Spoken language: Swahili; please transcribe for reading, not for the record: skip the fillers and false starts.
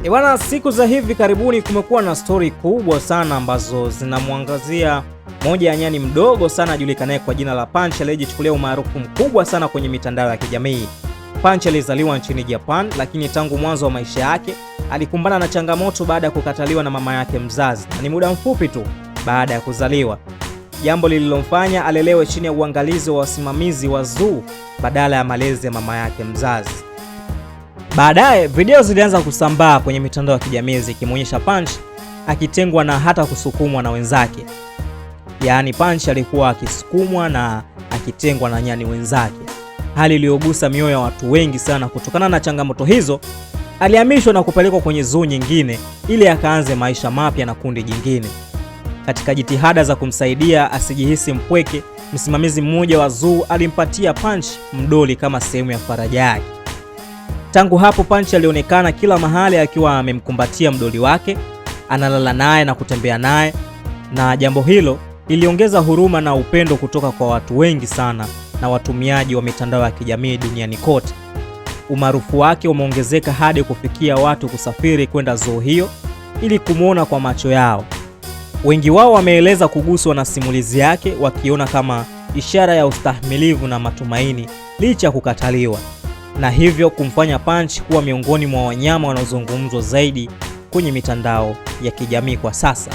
Bwana, siku za hivi karibuni kumekuwa na stori kubwa sana ambazo zinamwangazia moja ya nyani mdogo sana ajulikanaye kwa jina la Punch aliyejichukulia umaarufu mkubwa sana kwenye mitandao ya kijamii. Punch alizaliwa nchini Japan, lakini tangu mwanzo wa maisha yake alikumbana na changamoto baada ya kukataliwa na mama yake mzazi, na ni muda mfupi tu baada ya kuzaliwa, jambo lililomfanya alelewe chini ya uangalizi wa wasimamizi wa zoo badala ya malezi ya mama yake mzazi. Baadaye video zilianza kusambaa kwenye mitandao ya kijamii zikimwonyesha Punch akitengwa na hata kusukumwa na wenzake. Yaani Punch alikuwa akisukumwa na akitengwa na nyani wenzake, hali iliyogusa mioyo ya watu wengi sana. Kutokana na changamoto hizo, alihamishwa na kupelekwa kwenye zoo nyingine ili akaanze maisha mapya na kundi jingine. Katika jitihada za kumsaidia asijihisi mpweke, msimamizi mmoja wa zoo alimpatia Punch mdoli kama sehemu ya faraja yake. Tangu hapo Punch alionekana kila mahali akiwa amemkumbatia mdoli wake, analala naye na kutembea naye, na jambo hilo liliongeza huruma na upendo kutoka kwa watu wengi sana na watumiaji wa mitandao ya kijamii duniani kote. Umaarufu wake umeongezeka hadi kufikia watu kusafiri kwenda zoo hiyo ili kumuona kwa macho yao. Wengi wao wameeleza kuguswa na simulizi yake, wakiona kama ishara ya ustahimilivu na matumaini licha ya kukataliwa, na hivyo kumfanya Punch kuwa miongoni mwa wanyama wanaozungumzwa zaidi kwenye mitandao ya kijamii kwa sasa.